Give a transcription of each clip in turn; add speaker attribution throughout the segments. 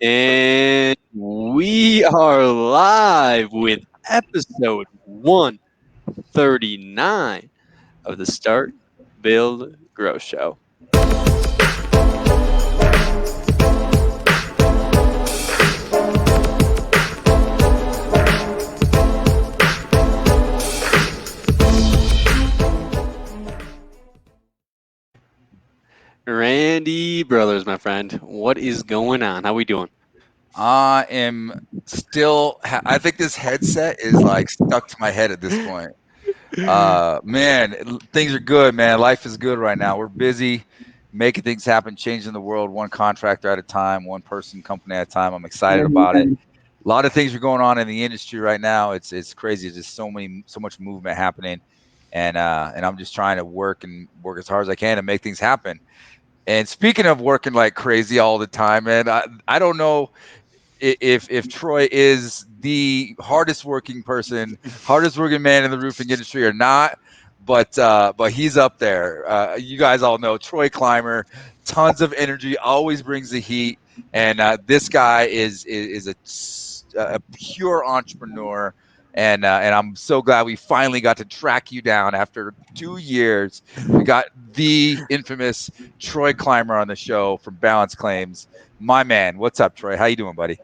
Speaker 1: And we are live with episode 139 of the Start, Build, Grow Show. Randy Brothers, my friend, what is going on? How we doing?
Speaker 2: I am still, I think this headset is like stuck to my head at this point. Man, things are good, man. Life is good right now. We're busy making things happen, changing the world one contractor at a time, one person, company at a time. I'm excited about it. A lot of things are going on in the industry right now. It's crazy. There's just so much movement happening. And I'm just trying to work as hard as I can to make things happen. And speaking of working like crazy all the time, man, I don't know if Troy is the hardest working man in the roofing industry or not, but he's up there. You guys all know Troy Clymer, tons of energy, always brings the heat, and this guy is a pure entrepreneur. And I'm so glad we finally got to track you down after 2 years. We got the infamous Troy Clymer on the show from Balance Claims. My man, what's up, Troy? How you doing, buddy?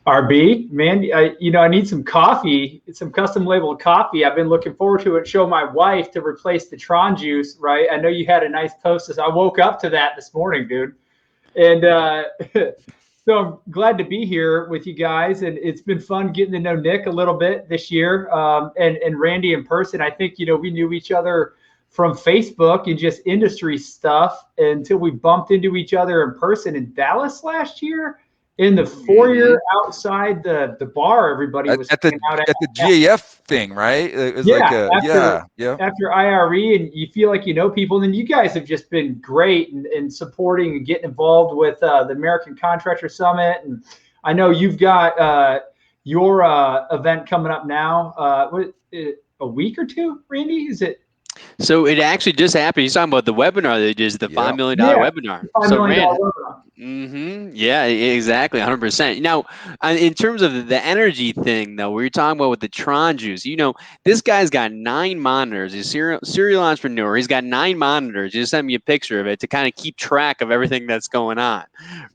Speaker 3: RB, man, I need some coffee, some custom labeled coffee. I've been looking forward to it. Show my wife to replace the Tron juice, right? I know you had a nice post. I woke up to that this morning, dude. And so I'm glad to be here with you guys. And it's been fun getting to know Nick a little bit this year, and Randy in person. I think, we knew each other from Facebook and just industry stuff until we bumped into each other in person in Dallas last year. In the foyer outside the bar, everybody was
Speaker 2: at the GAF thing, right? It was
Speaker 3: after IRE, and you feel like you know people. And then you guys have just been great in supporting and getting involved with the American Contractor Summit. And I know you've got your event coming up now. A week or two, Randy? Is it?
Speaker 1: So it actually just happened. He's talking about the webinar they did, the $5 million webinar.
Speaker 3: $5 million webinar.
Speaker 1: Yeah, exactly, 100%. Now, in terms of the energy thing, though, we were talking about with the Tron juice. This guy's got 9 monitors. He's a serial entrepreneur. He's got 9 monitors. Just sent me a picture of it to kind of keep track of everything that's going on,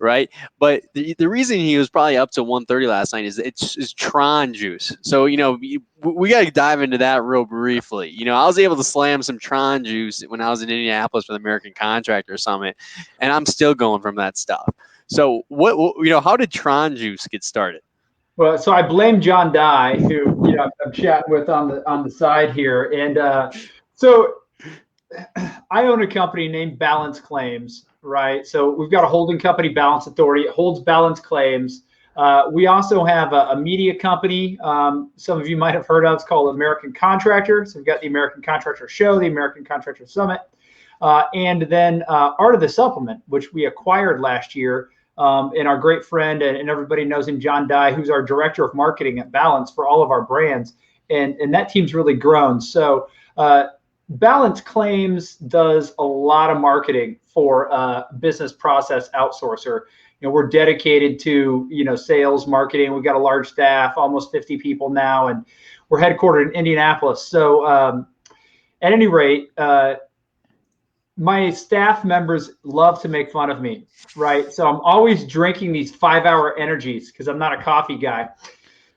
Speaker 1: right? But the reason he was probably up to 1:30 last night is it's Tron juice. So we got to dive into that real briefly. I was able to slam some Tron juice when I was in Indianapolis for the American Contractor Summit, and I'm still going from that stuff. So how did Tron juice get started?
Speaker 3: Well, so I blame John Dye, who I'm chatting with on the side here, and so I own a company named Balance Claims, right? So we've got a holding company, Balance Authority. It holds balance claims. We also have a media company, some of you might have heard of. It's called American Contractor. So we've got the American Contractor Show, the American Contractor Summit, and then Art of the Supplement, which we acquired last year. And our great friend, and everybody knows him, John Dye, who's our director of marketing at Balance for all of our brands. And that team's really grown. So Balance Claims does a lot of marketing for business process outsourcer. We're dedicated to, sales, marketing. We've got a large staff, almost 50 people now, and we're headquartered in Indianapolis. So at any rate, my staff members love to make fun of me, right? So I'm always drinking these 5-hour energies because I'm not a coffee guy.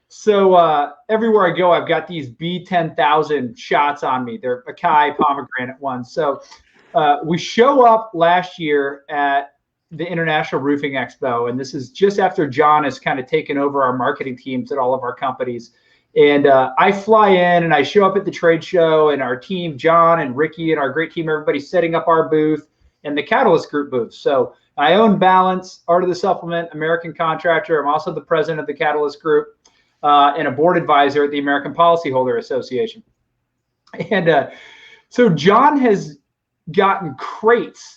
Speaker 3: So everywhere I go, I've got these B10,000 shots on me. They're Acai pomegranate ones. So we show up last year at the International Roofing Expo, and this is just after John has kind of taken over our marketing teams at all of our companies. And I fly in and I show up at the trade show, and our team, John and Ricky and our great team, everybody's setting up our booth and the Catalyst Group booth. So I own Balance, Art of the Supplement, American Contractor. I'm also the president of the Catalyst Group and a board advisor at the American Policyholder Association. And so John has gotten crates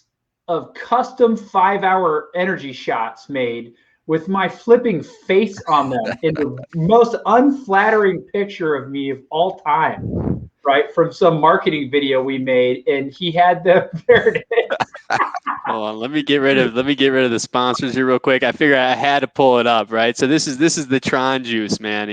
Speaker 3: of custom 5-hour energy shots made with my flipping face on them in the most unflattering picture of me of all time, right? From some marketing video we made, and he had the, there it is.
Speaker 1: Hold on, let me get rid of the sponsors here real quick. I figure I had to pull it up, right? So this is the Tron juice, man.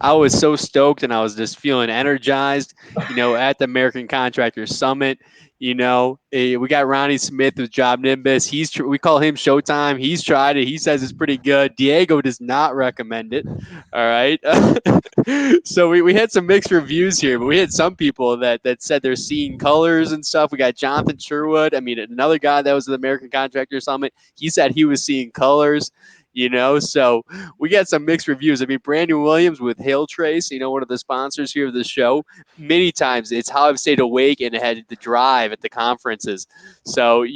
Speaker 1: I was so stoked and I was just feeling energized, at the American Contractor Summit. We got Ronnie Smith with Job Nimbus. We call him Showtime. He's tried it. He says it's pretty good. Diego does not recommend it. All right. So we had some mixed reviews here, but we had some people that said they're seeing colors and stuff. We got Jonathan Sherwood. I mean, another guy that was at the American Contractor Summit. He said he was seeing colors. So we got some mixed reviews. I mean, Brandon Williams with Hail Trace, one of the sponsors here of the show, many times it's how I've stayed awake and had the drive at the conferences. So,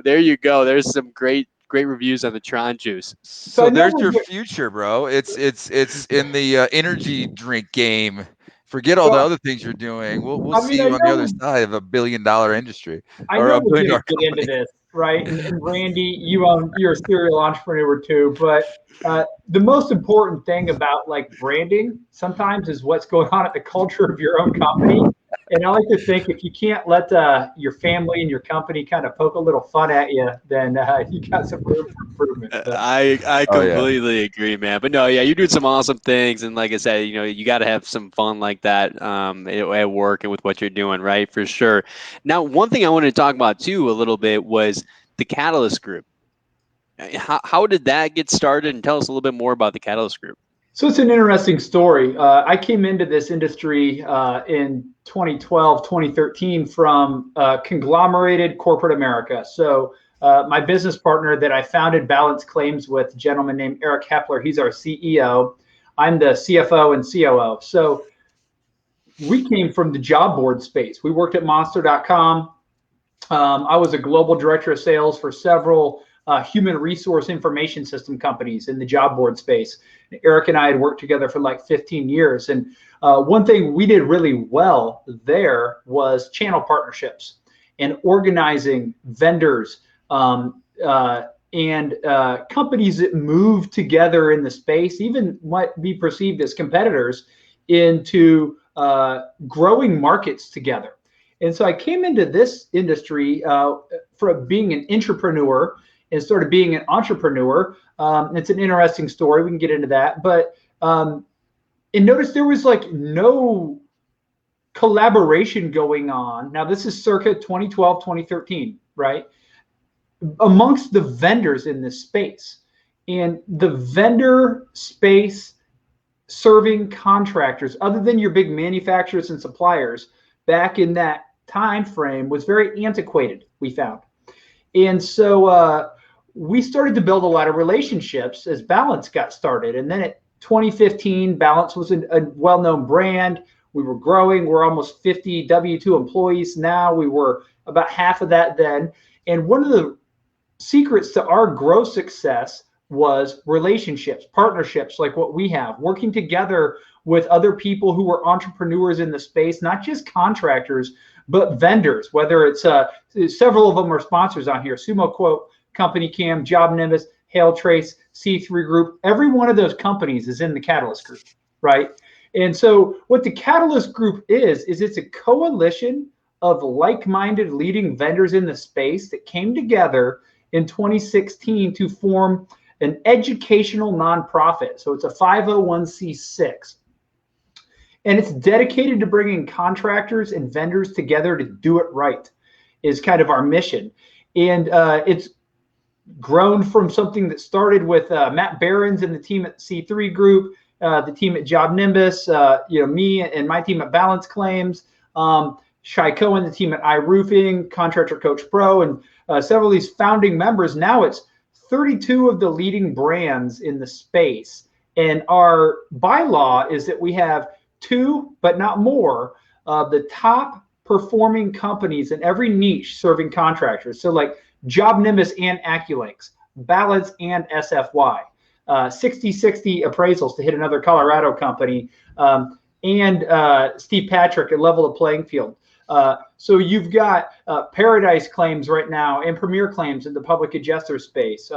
Speaker 1: there you go. There's some great reviews on the Tron juice.
Speaker 2: So there's your future, bro. It's in the energy drink game. Forget all the other things you're doing. We'll see you on the other side of $1 billion industry.
Speaker 3: I know we're going to get into this, right? And Randy, you're a serial entrepreneur too. But the most important thing about like branding sometimes is what's going on at the culture of your own company. And I like to think if you can't let your family and your company kind of poke a little fun at you, then you got some room for improvement.
Speaker 1: I completely agree, man. But no, yeah, you're doing some awesome things, and like I said, you got to have some fun like that at work and with what you're doing, right? For sure. Now, one thing I wanted to talk about too a little bit was the Catalyst Group. How did that get started? And tell us a little bit more about the Catalyst Group.
Speaker 3: So it's an interesting story. I came into this industry in 2012, 2013 from conglomerated corporate America. So my business partner that I founded Balance Claims with, a gentleman named Eric Hepler, he's our CEO. I'm the CFO and COO. So we came from the job board space. We worked at monster.com. I was a global director of sales for several human resource information system companies in the job board space. Eric and I had worked together for like 15 years. And one thing we did really well there was channel partnerships and organizing vendors and companies that move together in the space, even might be perceived as competitors, into growing markets together. And so I came into this industry for being an intrapreneur and started being an entrepreneur. It's an interesting story. We can get into that. But and notice there was like no collaboration going on. Now, this is circa 2012, 2013, right? Amongst the vendors in this space. And the vendor space serving contractors, other than your big manufacturers and suppliers, back in that time frame was very antiquated, we found. And so we started to build a lot of relationships as Balance got started. And then at 2015, Balance was a well-known brand. We were growing. We're almost 50 W-2 employees now. We were about half of that then. And one of the secrets to our growth success was relationships, partnerships like what we have, working together with other people who were entrepreneurs in the space, not just contractors, but vendors, whether it's several of them are sponsors on here, Sumo Quote, Company Cam, Job Nimbus, Hail Trace, C3 Group. Every one of those companies is in the Catalyst Group, right? And so what the Catalyst Group is it's a coalition of like-minded leading vendors in the space that came together in 2016 to form an educational nonprofit. So it's a 501c6. And it's dedicated to bringing contractors and vendors together to do it right, is kind of our mission. And it's grown from something that started with Matt Behrens and the team at C3 Group, the team at Job Nimbus, me and my team at Balance Claims, Shai Cohen, the team at iRoofing, Contractor Coach Pro, and several of these founding members. Now it's 32 of the leading brands in the space. And our bylaw is that we have 2, but not more, of the top performing companies in every niche serving contractors. So like Job Nimbus and AccuLinks, Balance and SFY, 60/60 appraisals to hit another Colorado company, and Steve Patrick at Level the Playing Field. So you've got Paradise Claims right now and Premier Claims in the public adjuster space,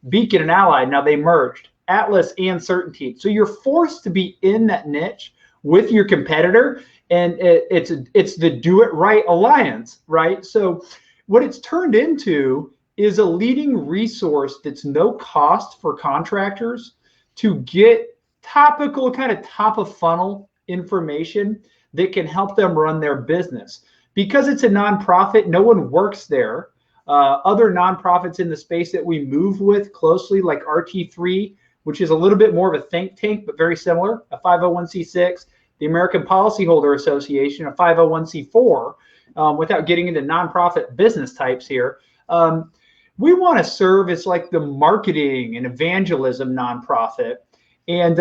Speaker 3: Beacon and Allied, now they merged, Atlas and Certainty. So you're forced to be in that niche with your competitor, and it's the Do It Right Alliance, right? So what it's turned into is a leading resource that's no cost for contractors to get topical, kind of top of funnel information that can help them run their business. Because it's a nonprofit, no one works there. Other nonprofits in the space that we move with closely, like RT3, which is a little bit more of a think tank, but very similar, a 501c6, the American Policyholder Association, a 501c4, without getting into nonprofit business types here. We want to serve as like the marketing and evangelism nonprofit. And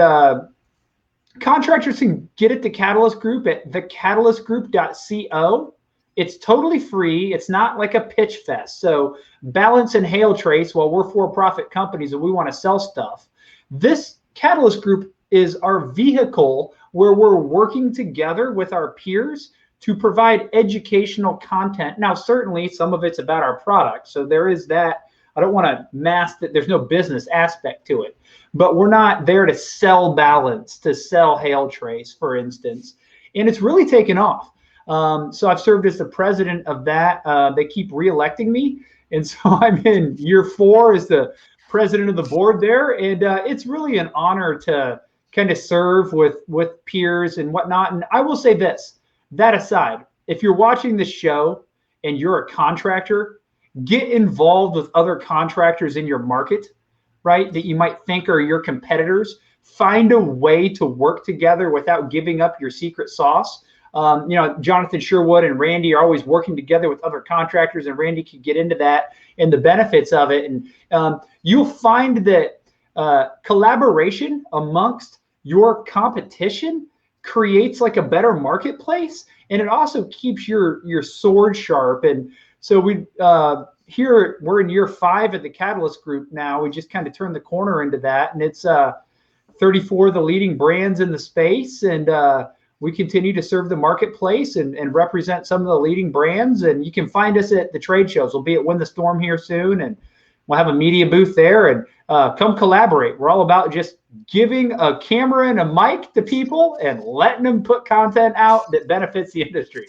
Speaker 3: contractors can get at the Catalyst Group at thecatalystgroup.co. It's totally free. It's not like a pitch fest. So Balance and Hail Trace, while we're for-profit companies and we want to sell stuff, this Catalyst Group is our vehicle where we're working together with our peers to provide educational content. Now, certainly some of it's about our product. So there is that. I don't want to mask that there's no business aspect to it, but we're not there to sell Balance, to sell Hail Trace, for instance. And it's really taken off. So I've served as the president of that. They keep reelecting me. And so I'm in year 4 as the president of the board there. And it's really an honor to kind of serve with peers and whatnot. And I will say this, that aside, if you're watching this show and you're a contractor, get involved with other contractors in your market, right, that you might think are your competitors. Find a way to work together without giving up your secret sauce. Jonathan Sherwood and Randy are always working together with other contractors, and Randy can get into that and the benefits of it. And you'll find that collaboration amongst your competition creates like a better marketplace, and it also keeps your sword sharp. And so we're in year 5 at the Catalyst Group now. We just kind of turned the corner into that, and it's 34 of the leading brands in the space, and we continue to serve the marketplace and represent some of the leading brands. And you can find us at the trade shows. We'll be at Win the Storm here soon, and we'll have a media booth there. And come collaborate. We're all about just giving a camera and a mic to people and letting them put content out that benefits the industry.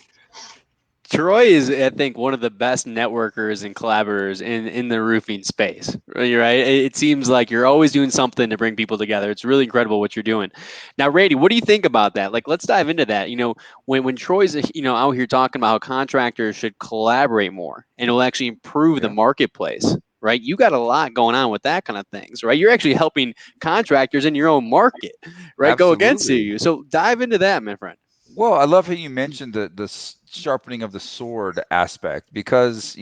Speaker 1: Troy is, I think, one of the best networkers and collaborators in the roofing space, right? It seems like you're always doing something to bring people together. It's really incredible what you're doing. Now, Randy, what do you think about that? Like, let's dive into that. When Troy's, out here talking about how contractors should collaborate more and it'll actually improve the marketplace, right? You got a lot going on with that kind of things, right? You're actually helping contractors in your own market, right?
Speaker 2: Absolutely.
Speaker 1: Go against you. So dive into that, my friend.
Speaker 2: Well, I love how you mentioned the sharpening of the sword aspect, because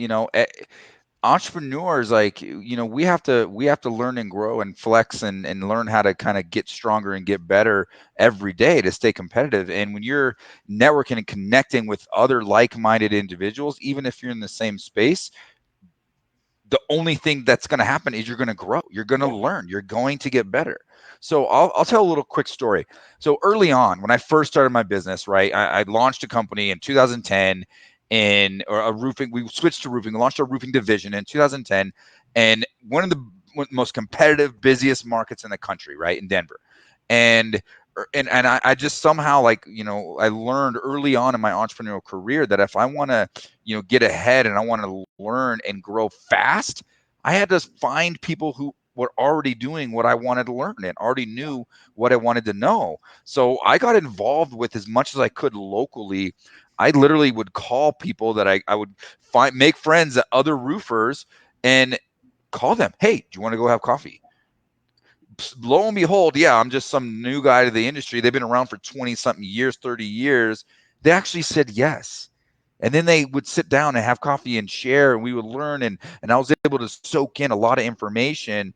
Speaker 2: entrepreneurs, we have to learn and grow and flex and learn how to kind of get stronger and get better every day to stay competitive. And when you're networking and connecting with other like-minded individuals, even if you're in the same space, the only thing that's going to happen is you're going to grow, you're going to learn, you're going to get better. So I'll tell a little quick story. So early on, when I first started my business, right, I launched a company in 2010 we switched to roofing, launched a roofing division in 2010, and one of the most competitive, busiest markets in the country, right, in Denver. And I just somehow I learned early on in my entrepreneurial career that if I want to, get ahead and I want to learn and grow fast, I had to find people who were already doing what I wanted to learn and already knew what I wanted to know. So I got involved with as much as I could locally. I literally would call people that I would make friends at other roofers and call them, hey, do you want to go have coffee? Lo and behold, yeah, I'm just some new guy to the industry. They've been around for 20 something years, 30 years. They actually said yes. And then they would sit down and have coffee and share, and we would learn. And I was able to soak in a lot of information.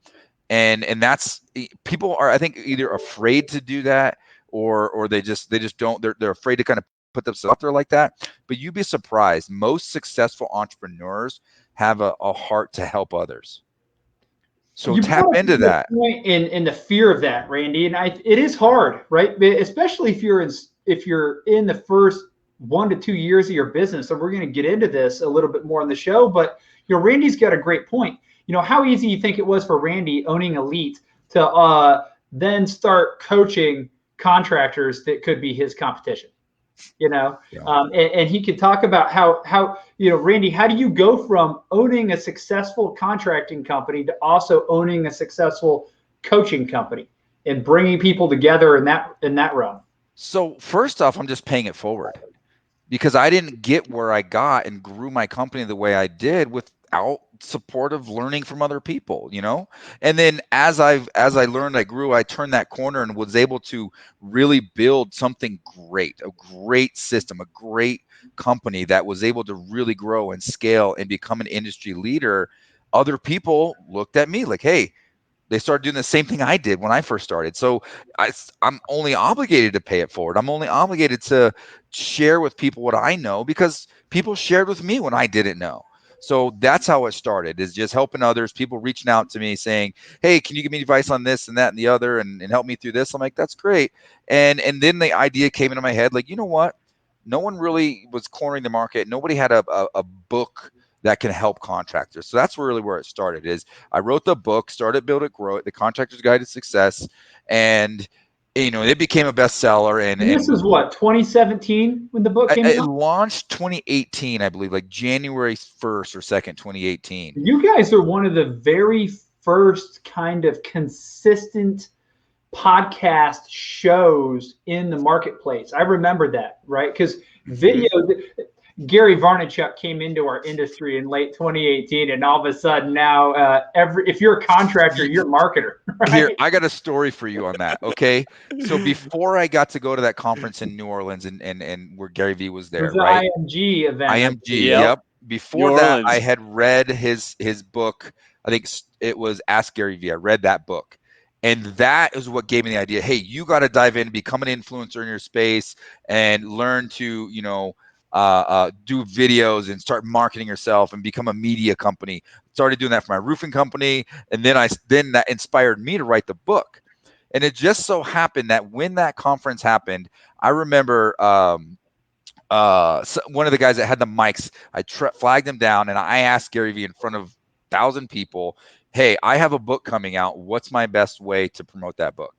Speaker 2: And that's, people are, I think, either afraid to do that or they just don't, they're afraid to kind of put themselves out there like that. But you'd be surprised. Most successful entrepreneurs have a heart to help others. So you tap into that.
Speaker 3: In the fear of that, Randy, and it is hard, right? Especially if you're in the first 1 to 2 years of your business. And we're going to get into this a little bit more on the show, but Randy's got a great point. How easy you think it was for Randy owning Elite to then start coaching contractors that could be his competition? you know.
Speaker 2: Yeah.
Speaker 3: And he could talk about how you know, Randy, how do you go from owning a successful contracting company to also owning a successful coaching company and bringing people together in that realm?
Speaker 2: So first off, I'm just paying it forward, because I didn't get where I got and grew my company the way I did without supportive learning from other people, you know? And then as I learned, I grew, I turned that corner and was able to really build something great, a great system, a great company that was able to really grow and scale and become an industry leader. Other people looked at me like, hey, they started doing the same thing I did when I first started. So I'm only obligated to pay it forward. I'm only obligated to share with people what I know, because people shared with me when I didn't know. So that's how it started, is just helping others, people reaching out to me saying, hey, can you give me advice on this and that and the other, and help me through this? I'm like, that's great. And then the idea came into my head, like, you know what? No one really was cornering the market. Nobody had a book that can help contractors. So that's really where it started. Is I wrote the book, Start It, Build It, Grow It, The Contractor's Guide to Success, and it became a bestseller.
Speaker 3: And this is what, 2017 when the book came
Speaker 2: It
Speaker 3: out?
Speaker 2: launched 2018, I believe, like January 1st or 2nd, 2018.
Speaker 3: You guys are one of the very first kind of consistent podcast shows in the marketplace. I remember that, right? Because video, Gary Vaynerchuk came into our industry in late 2018, and all of a sudden now, if you're a contractor, you're a marketer. Right?
Speaker 2: Here, I got a story for you on that. Okay, so before I got to go to that conference in New Orleans and where Gary Vee was there,
Speaker 3: it was the
Speaker 2: right?
Speaker 3: IMG event.
Speaker 2: IMG,
Speaker 1: Yep.
Speaker 2: yep. Before
Speaker 1: New
Speaker 2: that, I
Speaker 1: Orleans.
Speaker 2: had read his book. I think it was Ask Gary Vee. I read that book. And that is what gave me the idea. Hey, you got to dive in, become an influencer in your space, and learn to, do videos and start marketing yourself and become a media company. Started doing that for my roofing company, and then that inspired me to write the book. And it just so happened that when that conference happened, I remember so one of the guys that had the mics, I flagged him down, and I asked Gary Vee in front of 1,000 people, hey, I have a book coming out. What's my best way to promote that book?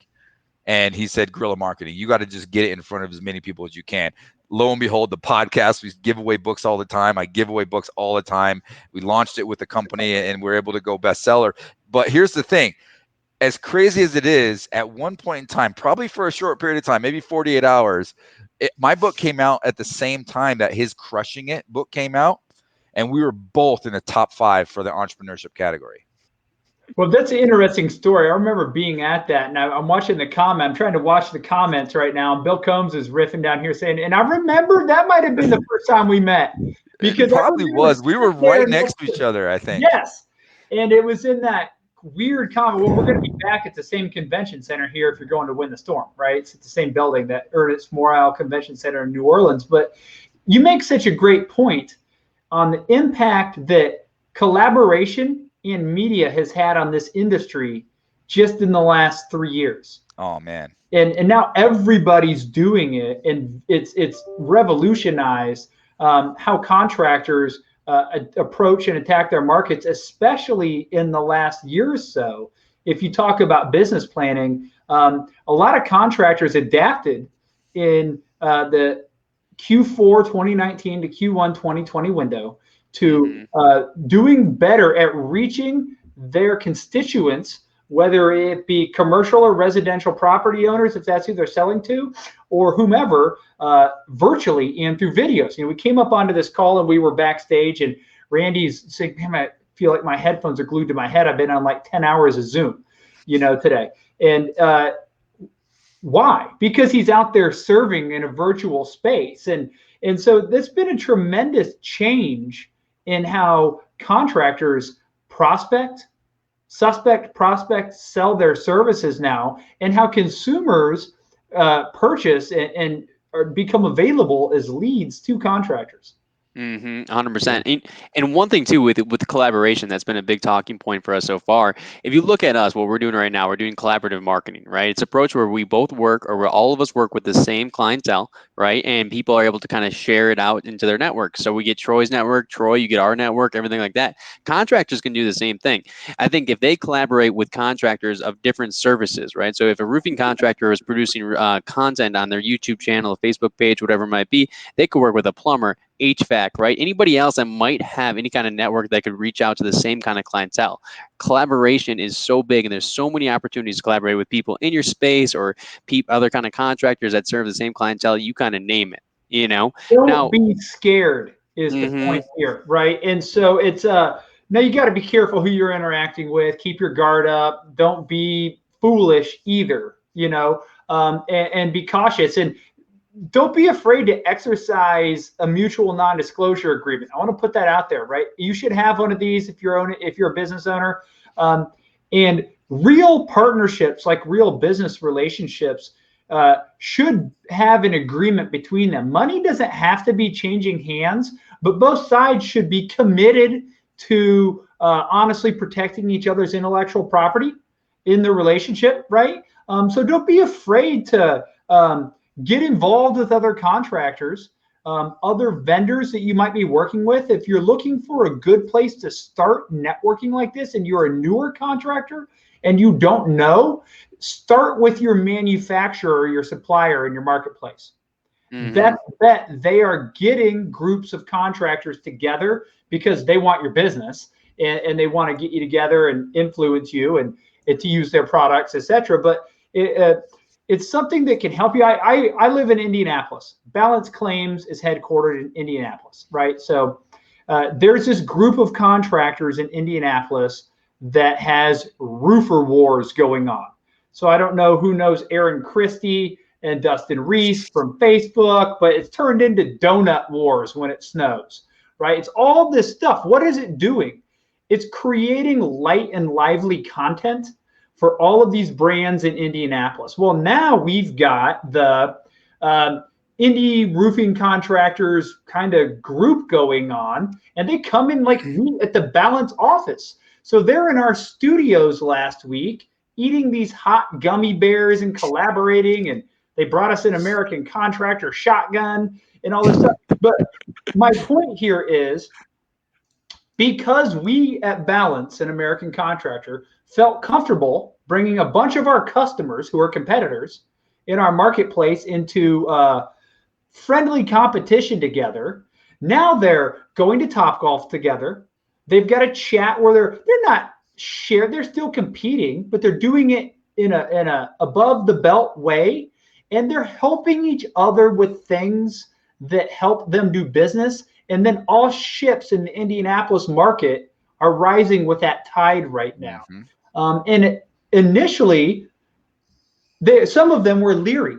Speaker 2: And he said, guerrilla marketing. You got to just get it in front of as many people as you can. Lo and behold, the podcast, we give away books all the time. I give away books all the time. We launched it with the company, and we're able to go bestseller. But here's the thing. As crazy as it is, at one point in time, probably for a short period of time, maybe 48 hours, my book came out at the same time that his Crushing It book came out. And we were both in the top 5 for the entrepreneurship category.
Speaker 3: Well, that's an interesting story. I remember being at that, and I'm watching the comment. I'm trying to watch the comments right now. And Bill Combs is riffing down here saying, and I remember that might have been the first time we met. Because
Speaker 2: it probably was. We were right next to each other, I think.
Speaker 3: Yes. And it was in that weird comment. Well, we're going to be back at the same convention center here if you're going to win the storm, right? It's at the same building, that Ernest Morale Convention Center in New Orleans. But you make such a great point on the impact that collaboration in media has had on this industry just in the last 3 years.
Speaker 2: Oh man.
Speaker 3: And now everybody's doing it, and it's revolutionized how contractors approach and attack their markets, especially in the last year or so. If you talk about business planning, a lot of contractors adapted in the Q4 2019 to Q1 2020 window to doing better at reaching their constituents, whether it be commercial or residential property owners, if that's who they're selling to, or whomever, virtually and through videos. We came up onto this call and we were backstage, and Randy's saying, "Damn, I feel like my headphones are glued to my head. I've been on like 10 hours of Zoom, today." And why? Because he's out there serving in a virtual space. And so there's been a tremendous change in how contractors suspect, prospect, sell their services now, and how consumers purchase and become available as leads to contractors.
Speaker 1: 100%. And one thing too with collaboration, that's been a big talking point for us so far. If you look at us, what we're doing right now, we're doing collaborative marketing, right? It's an approach where we both work, or where all of us work with the same clientele, right? And people are able to kind of share it out into their network. So we get Troy's network, Troy, you get our network, everything like that. Contractors can do the same thing. I think if they collaborate with contractors of different services, right? So if a roofing contractor is producing content on their YouTube channel, a Facebook page, whatever it might be, they could work with a plumber, HVAC, right? Anybody else that might have any kind of network that could reach out to the same kind of clientele. Collaboration is so big, and there's so many opportunities to collaborate with people in your space, or other kind of contractors that serve the same clientele. You kind of name it, you know.
Speaker 3: Don't be scared is the point here, right? And so it's now you got to be careful who you're interacting with. Keep your guard up. Don't be foolish either, you know, and be cautious. And don't be afraid to exercise a mutual non-disclosure agreement. I want to put that out there, right? You should have one of these if you're a business owner. And real partnerships, like real business relationships, should have an agreement between them. Money doesn't have to be changing hands, but both sides should be committed to honestly protecting each other's intellectual property in the relationship, right? So don't be afraid to get involved with other contractors, other vendors that you might be working with. If you're looking for a good place to start networking like this, and you're a newer contractor and you don't know, start with your manufacturer or your supplier in your marketplace. Best bet, they are getting groups of contractors together because they want your business, and they want to get you together and influence you and to use their products, etc. But it's something that can help you. I live in Indianapolis. Balance Claims is headquartered in Indianapolis, right? So there's this group of contractors in Indianapolis that has roofer wars going on. So I don't know who knows Aaron Christie and Dustin Reese from Facebook, but it's turned into donut wars when it snows, right? It's all this stuff. What is it doing? It's creating light and lively content for all of these brands in Indianapolis. Well, now we've got the indie roofing contractors kind of group going on, and they come in like meet at the Balance office. So they're in our studios last week eating these hot gummy bears and collaborating, and they brought us an American Contractor shotgun and all this stuff. But my point here is, because we at Balance and American Contractor felt comfortable bringing a bunch of our customers who are competitors in our marketplace into friendly competition together. Now they're going to Topgolf together. They've got a chat where they're not shared, they're still competing, but they're doing it in a above the belt way, and they're helping each other with things that help them do business. And then all ships in the Indianapolis market are rising with that tide right now. And initially, some of them were leery.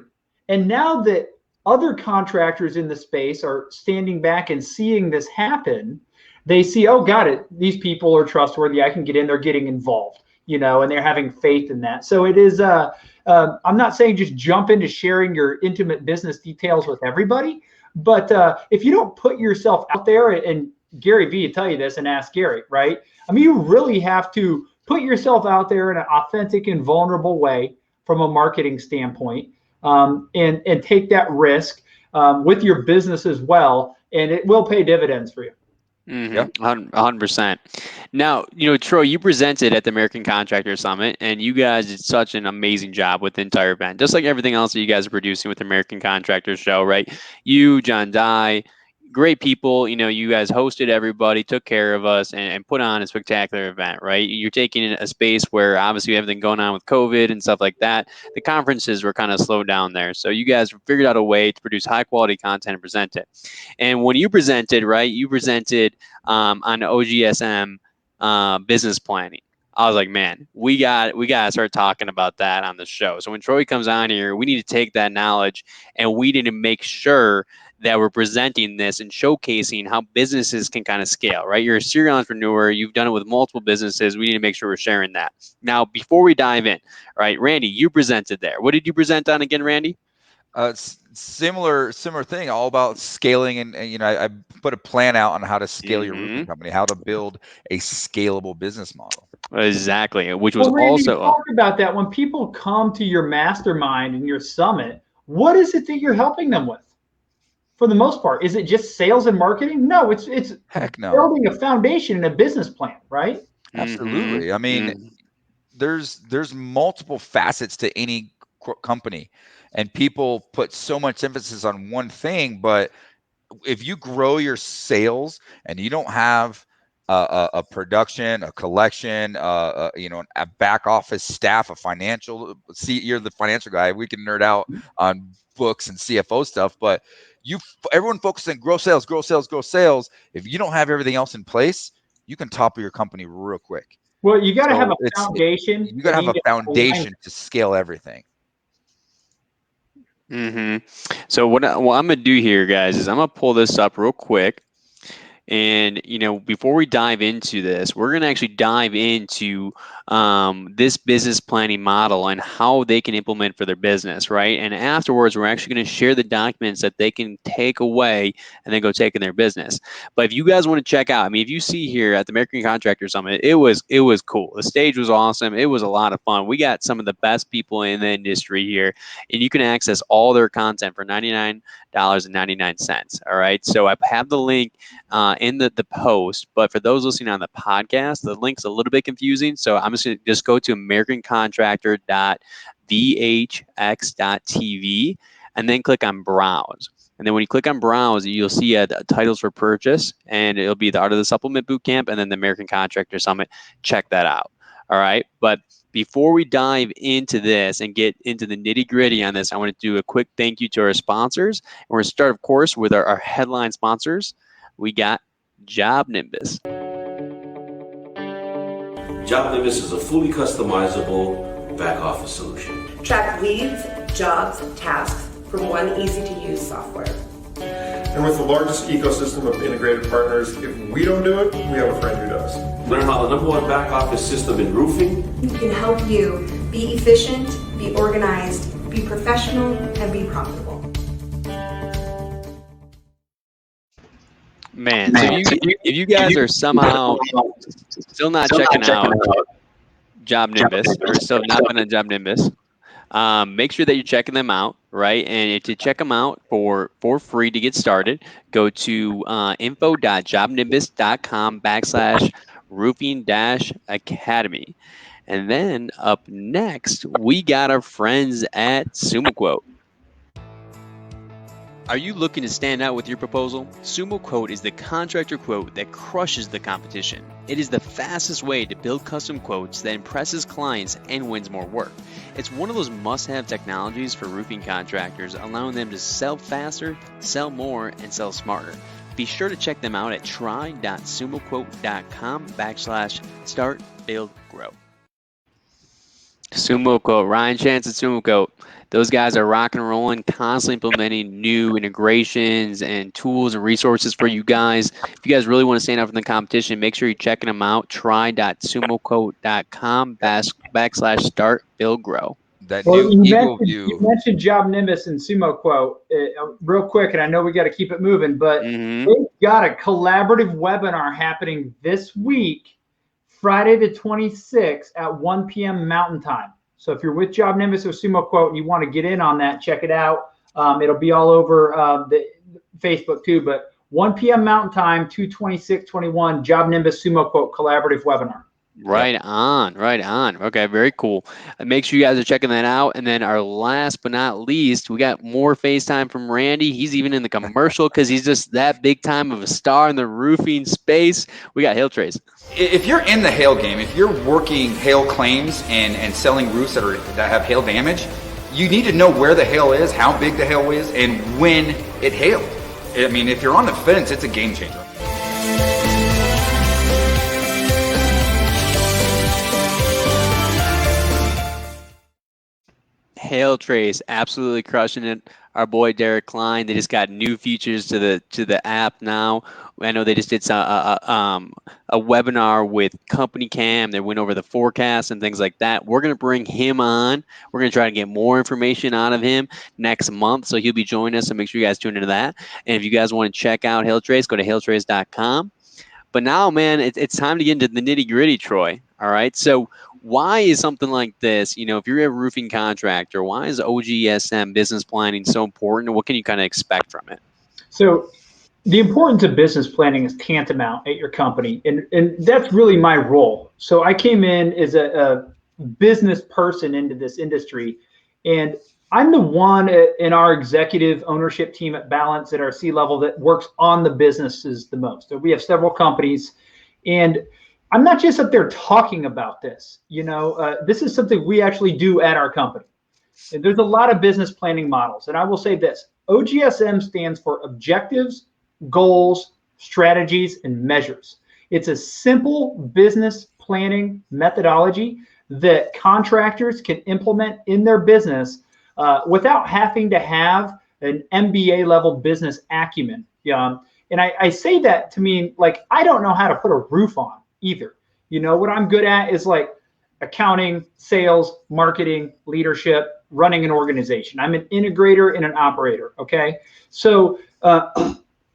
Speaker 3: And now that other contractors in the space are standing back and seeing this happen, they see, oh, got it. These people are trustworthy. I can get in. They're getting involved, you know, and they're having faith in that. So it is, I'm not saying just jump into sharing your intimate business details with everybody, but if you don't put yourself out there, and Gary Vee will tell you this, and ask Gary, right? I mean, you really have to put yourself out there in an authentic and vulnerable way from a marketing standpoint, and take that risk with your business as well, and it will pay dividends for you.
Speaker 1: Yep. 100%. Now, you know, Troy, you presented at the American Contractor Summit, and you guys did such an amazing job with the entire event, just like everything else that you guys are producing with the American Contractor Show, right? You, John Dye, great people. You know, you guys hosted everybody, took care of us, and put on a spectacular event, right? You're taking a space where obviously everything going on with COVID and stuff like that. The conferences were kind of slowed down there. So you guys figured out a way to produce high quality content and present it. And when you presented, right, you presented on OGSM business planning. I was like, man, we got to start talking about that on the show. So when Troy comes on here, we need to take that knowledge, and we need to make sure that we're presenting this and showcasing how businesses can kind of scale, right? You're a serial entrepreneur. You've done it with multiple businesses. We need to make sure we're sharing that. Now, before we dive in, right, Randy, you presented there. What did you present on again, Randy?
Speaker 2: Similar thing, all about scaling, and I put a plan out on how to scale your roofing
Speaker 1: Mm-hmm.
Speaker 2: company, how to build a scalable business model.
Speaker 1: Exactly, which was
Speaker 3: Well, Randy,
Speaker 1: also
Speaker 3: talk about that. When people come to your mastermind and your summit, what is it that you're helping them with? For the most part, is it just sales and marketing? No, it's
Speaker 2: Heck no.
Speaker 3: building a foundation and a business plan, right?
Speaker 2: Absolutely. I mean,
Speaker 1: Mm-hmm.
Speaker 2: there's multiple facets to any company, and people put so much emphasis on one thing, but if you grow your sales and you don't have a production, a collection, a back office staff, a financial, see, you're the financial guy. We can nerd out on books and CFO stuff, but everyone focuses on grow sales, grow sales, grow sales. If you don't have everything else in place, you can topple your company real quick.
Speaker 3: Well, you got to have a
Speaker 2: So
Speaker 3: foundation.
Speaker 2: you got to have a foundation to scale everything.
Speaker 1: Mm-hmm. So what I'm gonna do here, guys, is I'm gonna pull this up real quick. And before we dive into this, we're going to actually dive into this business planning model and how they can implement for their business, right? And afterwards, we're actually going to share the documents that they can take away and then go take in their business. But if you guys want to check out, I mean, if you see here at the American Contractor Summit, it was cool. The stage was awesome. It was a lot of fun. We got some of the best people in the industry here, and you can access all their content for $99.99. All right, so I have the link in the post, but for those listening on the podcast, the link's a little bit confusing. So I'm just going to go to americancontractor.vhx.tv and then click on browse. And then when you click on browse, you'll see the titles for purchase, and it'll be the Art of the Supplement Bootcamp and then the American Contractor Summit. Check that out. All right. But before we dive into this and get into the nitty gritty on this, I want to do a quick thank you to our sponsors. And we're going to start, of course, with our headline sponsors. We got Job Nimbus.
Speaker 4: Job Nimbus is a fully customizable back office solution.
Speaker 5: Track leads, jobs, tasks from one easy-to-use software.
Speaker 6: And with the largest ecosystem of integrated partners, if we don't do it, we have a friend who does.
Speaker 4: Learn how the #1 back office system in roofing
Speaker 5: can help you be efficient, be organized, be professional, and be profitable.
Speaker 1: Man, so if you guys are somehow still not checking out Job Nimbus, or still not been on Job Nimbus, make sure that you're checking them out, right? And to check them out for free to get started, go to info.jobnimbus.com/roofing-academy. And then up next, we got our friends at Sumo Quote. Are you looking to stand out with your proposal? Sumo Quote is the contractor quote that crushes the competition. It is the fastest way to build custom quotes that impresses clients and wins more work. It's one of those must-have technologies for roofing contractors, allowing them to sell faster, sell more, and sell smarter. Be sure to check them out at try.sumoquote.com/start-build-grow. Sumo Quote, Ryan Chance at Sumo Quote. Those guys are rocking and rolling, constantly implementing new integrations and tools and resources for you guys. If you guys really want to stand out from the competition, make sure you're checking them out. Try.sumoquote.com/start-build-grow.
Speaker 2: That
Speaker 3: Well,
Speaker 2: new
Speaker 3: you
Speaker 2: Eagle View.
Speaker 3: You mentioned Job Nimbus and Sumo Quote real quick, and I know we got to keep it moving, but they've got a collaborative webinar happening this week, Friday the 26th at 1 p.m. Mountain Time. So if you're with Job Nimbus or Sumo Quote and you want to get in on that, check it out. It'll be all over the Facebook too, but 1 p.m. Mountain Time, 2/26/21, Job Nimbus Sumo Quote collaborative webinar.
Speaker 1: Right on. Okay, very cool. Make sure you guys are checking that out. And then our last but not least, we got more FaceTime from Randy. He's even in the commercial because he's just that big time of a star in the roofing space. We got hail trays.
Speaker 7: If you're in the hail game, if you're working hail claims and selling roofs that have hail damage, you need to know where the hail is, how big the hail is, and when it hailed. I mean, if you're on the fence, it's a game changer.
Speaker 1: Hail trays, absolutely crushing it. our boy Derek Klein. They just got new features to the app now. I know they just did a webinar with Company Cam. They went over the forecast and things like that. We're going to bring him on. We're going to try to get more information out of him next month. So he'll be joining us. So make sure you guys tune into that. And if you guys want to check out Hailtrace, go to hailtrace.com. But now, man, it's time to get into the nitty gritty, Troy. All right. So why is something like this, if you're a roofing contractor, why is OGSM business planning so important? What can you kind of expect from it?
Speaker 3: So the importance of business planning is tantamount at your company. And that's really my role. So I came in as a business person into this industry, and I'm the one in our executive ownership team at Balance at our C-level that works on the businesses the most. So we have several companies, and I'm not just up there talking about this. This is something we actually do at our company. And there's a lot of business planning models. And I will say this, OGSM stands for objectives, goals, strategies, and measures. It's a simple business planning methodology that contractors can implement in their business without having to have an MBA level business acumen. And I say that to mean, like, I don't know how to put a roof on either. What I'm good at is like accounting, sales, marketing, leadership, running an organization. I'm an integrator and an operator. Okay. So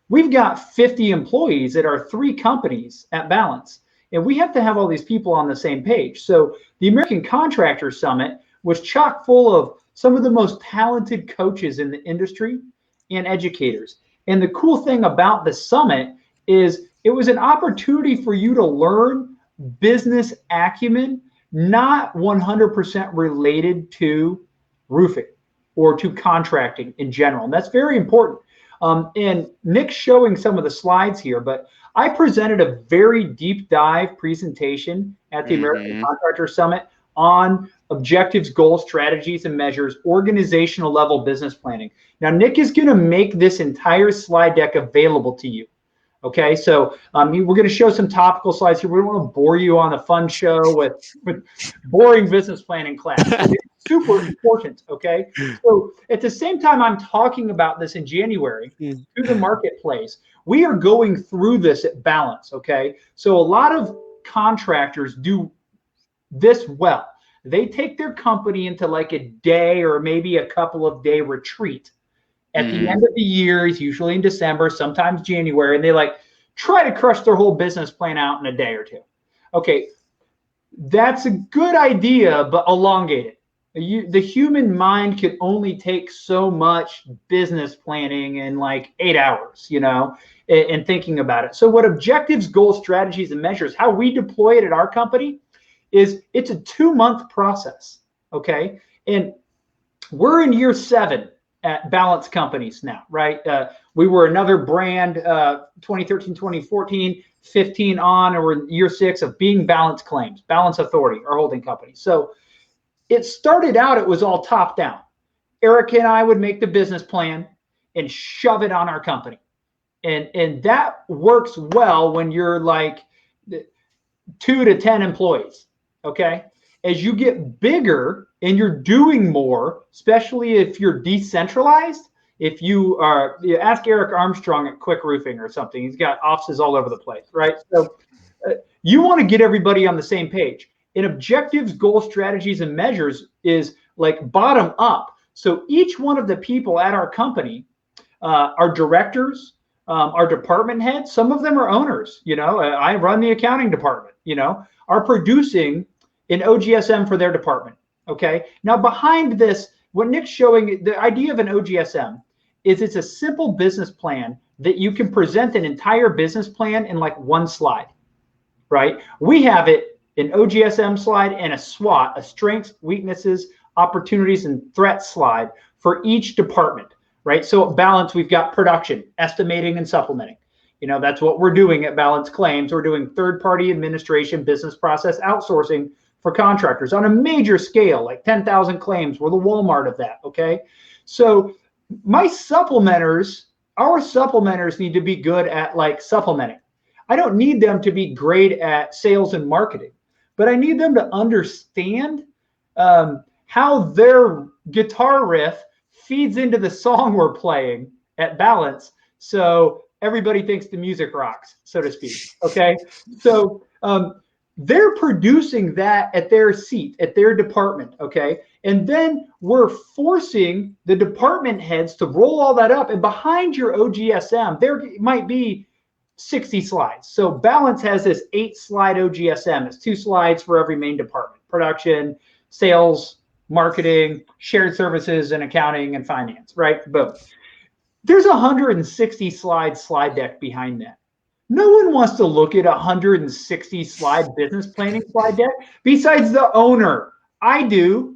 Speaker 3: we've got 50 employees at our 3 companies at Balance, and we have to have all these people on the same page. So the American Contractor Summit was chock full of some of the most talented coaches in the industry and educators. And the cool thing about the summit is it was an opportunity for you to learn business acumen, not 100% related to roofing or to contracting in general. And that's very important. And Nick's showing some of the slides here, but I presented a very deep dive presentation at the American Contractor Summit on objectives, goals, strategies, and measures, organizational level business planning. Now, Nick is going to make this entire slide deck available to you. Okay, so we're going to show some topical slides here. We don't want to bore you on a fun show with boring business planning class. It's super important, okay? So at the same time I'm talking about this in January to the marketplace, we are going through this at Balance, okay? So a lot of contractors do this well. They take their company into like a day or maybe a couple of day retreat at the end of the year, is usually in December, sometimes January, and they like try to crush their whole business plan out in a day or two. Okay, that's a good idea, but elongate it. The human mind can only take so much business planning in like 8 hours, and thinking about it. So what objectives, goals, strategies, and measures, how we deploy it at our company is it's a 2-month process, okay? And we're in year 7 at Balance companies now, right? We were another brand, 2013, 2014, 15 on, and we're in year 6 of being Balance Claims, Balance Authority, our holding company. So it started out, it was all top down. Eric and I would make the business plan and shove it on our company. And that works well when you're like 2 to 10 employees, okay? As you get bigger and you're doing more, especially if you're decentralized, if you ask Eric Armstrong at Quick Roofing or something, he's got offices all over the place, right? So you want to get everybody on the same page. And objectives, goals, strategies, and measures is like bottom up. So each one of the people at our company, our directors, our department heads, some of them are owners, I run the accounting department, are producing in OGSM for their department. Okay. Now behind this, what Nick's showing, the idea of an OGSM is it's a simple business plan that you can present an entire business plan in like one slide, right? We have it in OGSM slide and a SWOT, a strengths, weaknesses, opportunities, and threats slide for each department, right? So at Balance, we've got production, estimating, and supplementing. That's what we're doing at Balance Claims. We're doing third-party administration, business process outsourcing for contractors on a major scale, like 10,000 claims. We're the Walmart of that, okay? So our supplementers need to be good at like supplementing. I don't need them to be great at sales and marketing, but I need them to understand how their guitar riff feeds into the song we're playing at Balance. So everybody thinks the music rocks, so to speak. Okay. So they're producing that at their seat, at their department. Okay. And then we're forcing the department heads to roll all that up. And behind your OGSM, there might be 60 slides. So Balance has this 8-slide OGSM. It's 2 slides for every main department: production, sales, marketing, shared services, and accounting and finance, right? Boom. There's a 160 slide deck behind that. No one wants to look at a 160 slide business planning slide deck besides the owner. I do.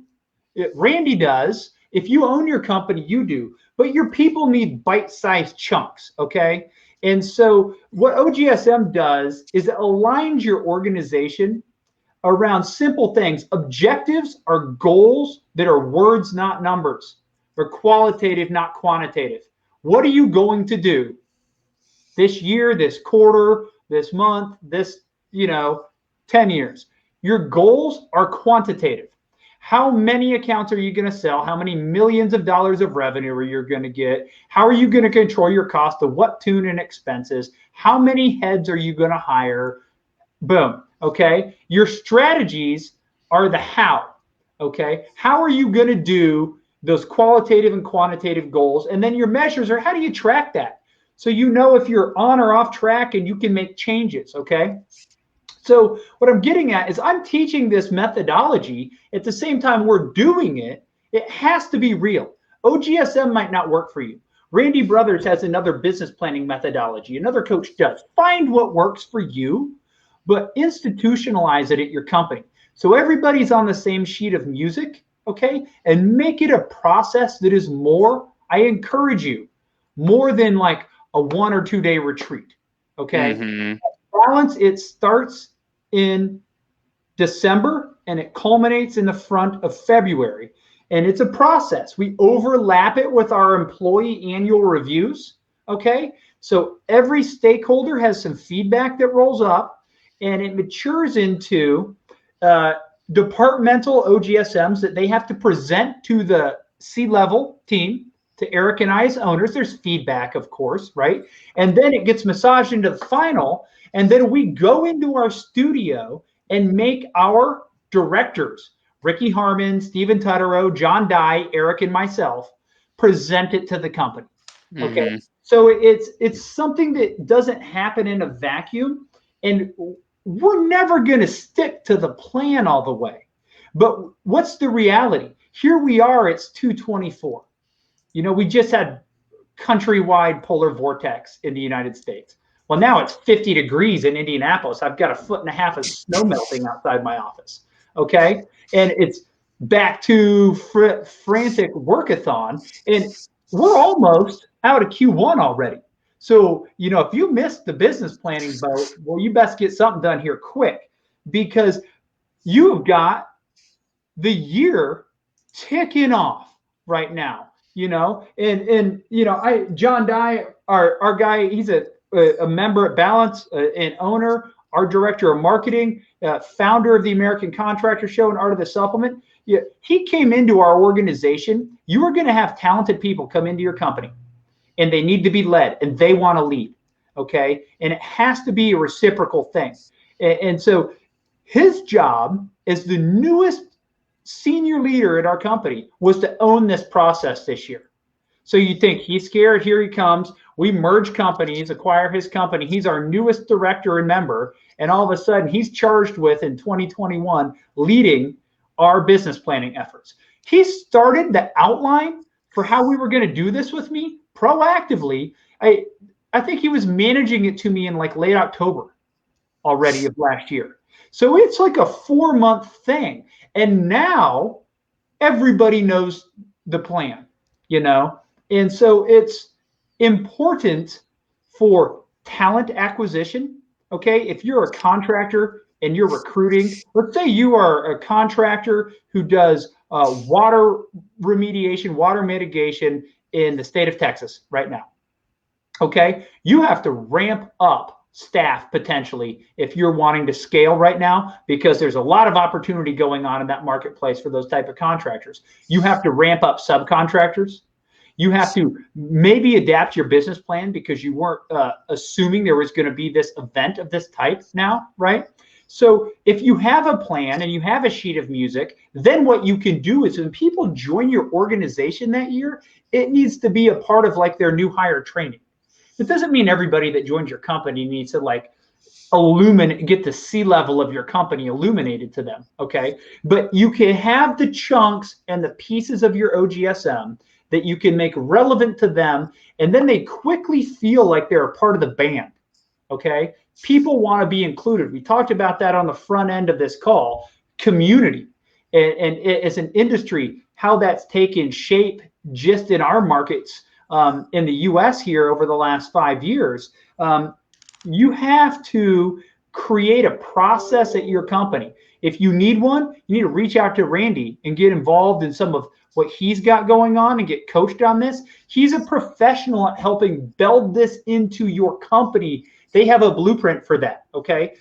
Speaker 3: Randy does. If you own your company, you do. But your people need bite-sized chunks, okay? And so what OGSM does is it aligns your organization around simple things. Objectives are goals that are words, not numbers. They're qualitative, not quantitative. What are you going to do this year, this quarter, this month, this, 10 years? Your goals are quantitative. How many accounts are you going to sell? How many millions of dollars of revenue are you going to get? How are you going to control your cost? To what tune and expenses? How many heads are you going to hire? Boom. Okay. Your strategies are the how. Okay. How are you going to do those qualitative and quantitative goals? And then your measures are, how do you track that? So you know if you're on or off track and you can make changes. Okay. So what I'm getting at is I'm teaching this methodology at the same time we're doing it. It has to be real. OGSM might not work for you. Randy Brothers has another business planning methodology. Another coach does. Find what works for you, but institutionalize it at your company. So everybody's on the same sheet of music, okay? And make it a process that is more, I encourage you, more than like a 1 or 2 day retreat, okay? Mm-hmm. Balance, it starts in December and it culminates in the front of February. And it's a process. We overlap it with our employee annual reviews, okay? So every stakeholder has some feedback that rolls up and it matures into departmental OGSMs that they have to present to the C-level team, to Eric and I as owners. There's feedback, of course, right? And then it gets massaged into the final. And then we go into our studio and make our directors, Ricky Harmon, Stephen Tutterow, John Dye, Eric, and myself, present it to the company. Okay. Mm-hmm. So it's something that doesn't happen in a vacuum. And we're never going to stick to the plan all the way. But what's the reality? Here we are, it's 224. We just had countrywide polar vortex in the United States. Well, now it's 50 degrees in Indianapolis. I've got 1.5 feet of snow melting outside my office. Okay. And it's back to frantic workathon. And we're almost out of Q1 already. So, if you missed the business planning boat, well, you best get something done here quick, because you've got the year ticking off right now, John Dye, our guy, he's a member at Balance, an owner, our director of marketing, founder of the American Contractor Show and Art of the Supplement. Yeah, he came into our organization. You are going to have talented people come into your company, and they need to be led, and they want to lead, okay? And it has to be a reciprocal thing. And so his job as the newest senior leader at our company was to own this process this year. So you think he's scared, here he comes. We merge companies, acquire his company. He's our newest director and member. And all of a sudden he's charged with, in 2021, leading our business planning efforts. He started the outline for how we were going to do this with me proactively. I think he was managing it to me in like late October already of last year. So it's like a 4-month thing. And now everybody knows the plan, And so it's important for talent acquisition. Okay. If you're a contractor and you're recruiting, let's say you are a contractor who does water remediation, water mitigation in the state of Texas right now. Okay. You have to ramp up staff potentially if you're wanting to scale right now, because there's a lot of opportunity going on in that marketplace for those type of contractors. You have to ramp up subcontractors. You have to maybe adapt your business plan because you weren't assuming there was going to be this event of this type now, right? So if you have a plan and you have a sheet of music, then what you can do is when people join your organization that year, it needs to be a part of like their new hire training. It doesn't mean everybody that joins your company needs to like get the C-level of your company illuminated to them, okay? But you can have the chunks and the pieces of your OGSM that you can make relevant to them, and then they quickly feel like they're a part of the band, okay? People want to be included. We talked about that on the front end of this call, community, and as an industry, how that's taken shape just in our markets in the US here over the last 5 years. You have to create a process at your company. If you need one, you need to reach out to Randy and get involved in some of what he's got going on and get coached on this. He's a professional at helping build this into your company. They have a blueprint for that, okay?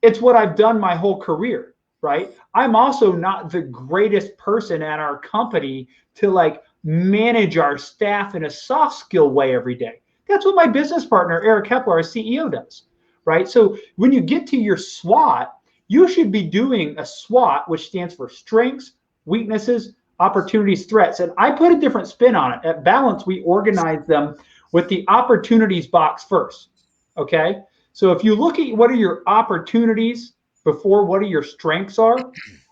Speaker 3: It's what I've done my whole career, right? I'm also not the greatest person at our company to like manage our staff in a soft skill way every day. That's what my business partner, Eric Hepler, our CEO, does, right? So when you get to your SWOT, you should be doing a SWOT, which stands for strengths, weaknesses, opportunities, threats. And I put a different spin on it. At Balance, we organize them with the opportunities box first, okay? So if you look at what are your opportunities before what are your strengths are,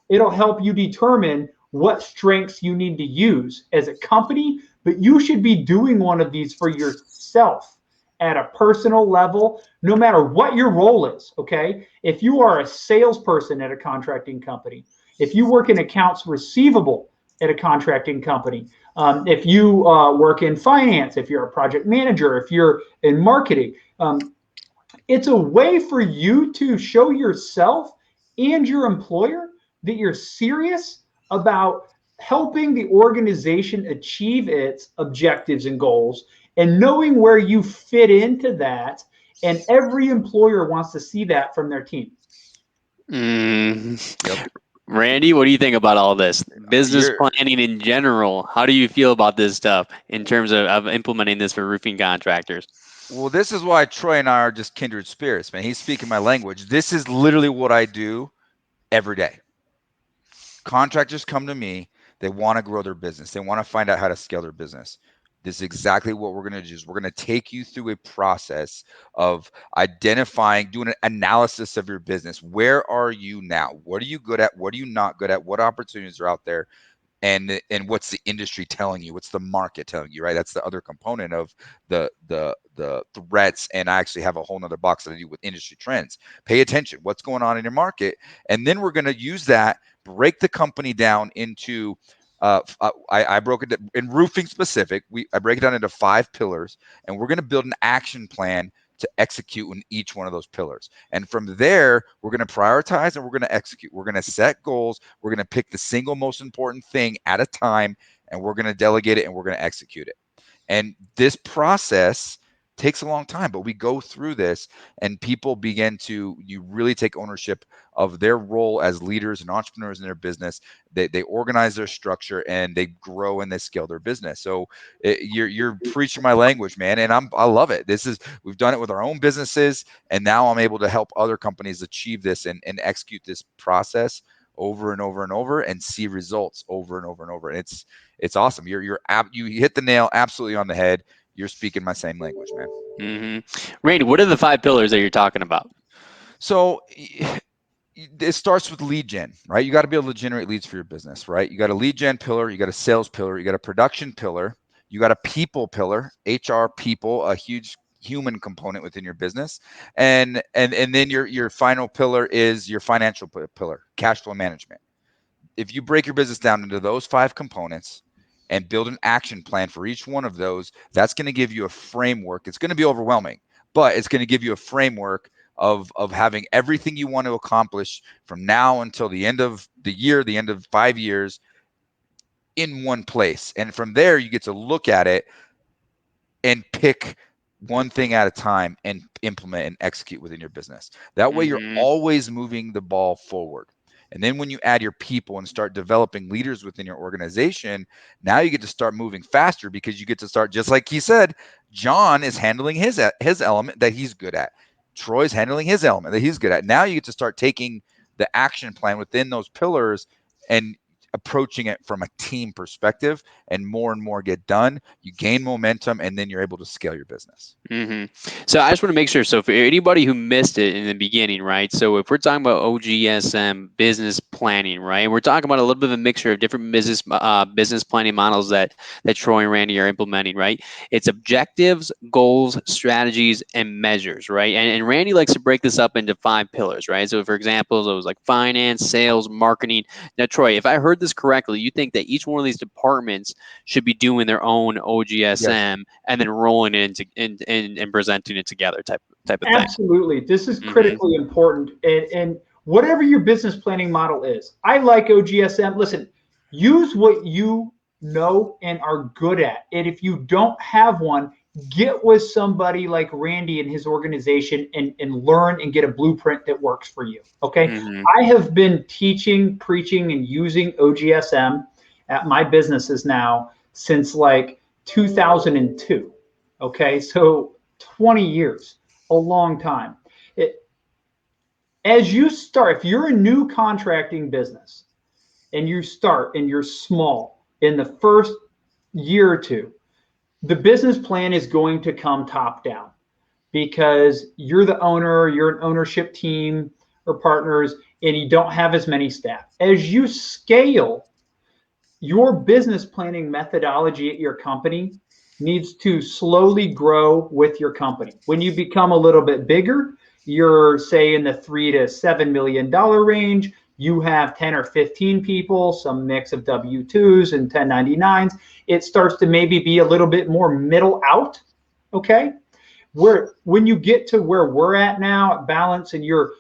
Speaker 3: it'll help you determine what strengths you need to use as a company, but you should be doing one of these for yourself at a personal level, no matter what your role is, okay? If you are a salesperson at a contracting company, if you work in accounts receivable at a contracting company, if you work in finance, if you're a project manager, if you're in marketing, it's a way for you to show yourself and your employer that you're serious about helping the organization achieve its objectives and goals and knowing where you fit into that. And every employer wants to see that from their team.
Speaker 2: Yep.
Speaker 1: Randy, what do you think about all this? Business planning in general. How do you feel about this stuff in terms of implementing this for roofing contractors?
Speaker 2: Well, this is why Troy and I are just kindred spirits, man. He's speaking my language. This is literally what I do every day. Contractors come to me. They want to grow their business. They want to find out how to scale their business. This is exactly what we're going to do. Is we're going to take you through a process of identifying, doing an analysis of your business. Where are you now? What are you good at? What are you not good at? What opportunities are out there? And what's the industry telling you? What's the market telling you, right? That's the other component of the threats. And I actually have a whole nother box that I do with industry trends. Pay attention. What's going on in your market? And then we're going to use that, break the company down into I broke it in roofing specific. I break it down into 5 pillars, and we're going to build an action plan to execute in each one of those pillars. And from there, we're going to prioritize and we're going to execute. We're going to set goals. We're going to pick the single most important thing at a time, and we're going to delegate it and we're going to execute it. And this process takes a long time, but we go through this and people begin to, you really take ownership of their role as leaders and entrepreneurs in their business. They organize their structure and they grow and they scale their business. So you're preaching my language, man. And I love it. We've done it with our own businesses. And now I'm able to help other companies achieve this and execute this process over and over and over and see results over and over and over. And it's awesome. You hit the nail absolutely on the head. You're speaking my same language, man.
Speaker 1: Mm-hmm. Randy, what are the 5 pillars that you're talking about?
Speaker 2: So it starts with lead gen, right? You got to be able to generate leads for your business, right? You got a lead gen pillar, you got a sales pillar, you got a production pillar, you got a people pillar, HR people, a huge human component within your business. And then your final pillar is your financial pillar, cash flow management. If you break your business down into those 5 components and build an action plan for each one of those, that's going to give you a framework. It's going to be overwhelming, but it's going to give you a framework of having everything you want to accomplish from now until the end of the year, the end of 5 years in one place. And from there, you get to look at it and pick one thing at a time and implement and execute within your business. That way you're always moving the ball forward. And then when you add your people and start developing leaders within your organization, now you get to start moving faster because you get to start, just like he said, John is handling his element that he's good at. Troy's handling his element that he's good at. Now you get to start taking the action plan within those pillars and approaching it from a team perspective, and more get done. You gain momentum, and then you're able to scale your business.
Speaker 1: So I just want to make sure. So for anybody who missed it in the beginning, right? So if we're talking about OGSM business planning, right? We're talking about a little bit of a mixture of different business planning models that Troy and Randy are implementing, right? It's objectives, goals, strategies, and measures, right? And Randy likes to break this up into 5 pillars, right? So for example, it was like finance, sales, marketing. Now, Troy, if I heard this correctly, you think that each one of these departments should be doing their own OGSM and then rolling it into and presenting it together type of thing.
Speaker 3: Absolutely. This is critically important. And whatever your business planning model is, I like OGSM. Listen, use what you know and are good at. And if you don't have one, get with somebody like Randy and his organization and learn and get a blueprint that works for you. Okay. I have been teaching, preaching, and using OGSM at my businesses now since like 2002. Okay. So 20 years, a long time. As you start, if you're a new contracting business and you start and you're small in the first year or two, the business plan is going to come top down because you're the owner, you're an ownership team or partners, and you don't have as many staff. As you scale, your business planning methodology at your company needs to slowly grow with your company. When you become a little bit bigger, you're say in the $3 to $7 million range, you have 10 or 15 people, some mix of W-2s and 1099s. It starts to maybe be a little bit more middle out, okay? When you get to where we're at now at Balance and you're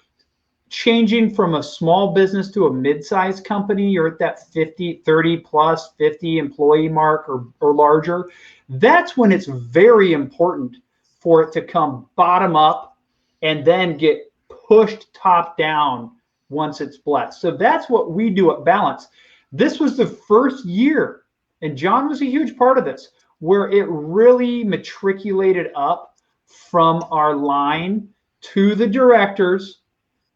Speaker 3: changing from a small business to a mid-sized company, you're at that 30 plus 50 employee mark or larger, that's when it's very important for it to come bottom up and then get pushed top down once it's blessed. So that's what we do at Balance. This was the first year, and John was a huge part of this, where it really matriculated up from our line to the directors.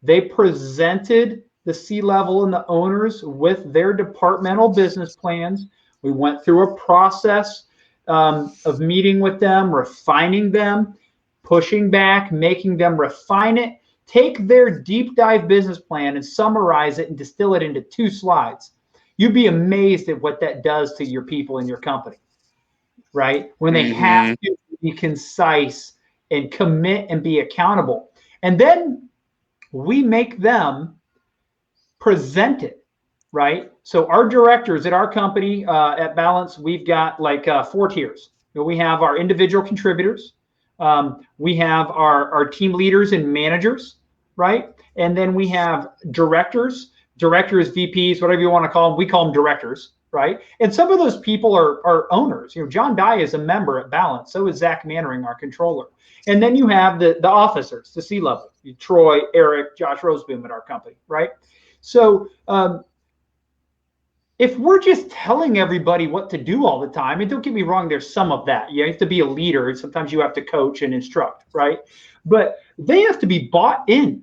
Speaker 3: They presented the C-level and the owners with their departmental business plans. We went through a process of meeting with them, refining them, pushing back, making them refine it, take their deep dive business plan and summarize it and distill it into 2 slides. You'd be amazed at what that does to your people in your company, right? When they have to be concise and commit and be accountable. And then we make them present it, right? So our directors at our company at Balance, we've got like 4 tiers. We have our individual contributors. We have our team leaders and managers, right? And then we have directors, VPs, whatever you want to call them. We call them directors, right? And some of those people are owners. You know, John Dye is a member at Balance. So is Zach Mannering, our controller. And then you have the officers, the C-level, Troy, Eric, Josh Roseboom at our company, right? So if we're just telling everybody what to do all the time, and don't get me wrong, there's some of that. You have to be a leader. Sometimes you have to coach and instruct, right? But they have to be bought in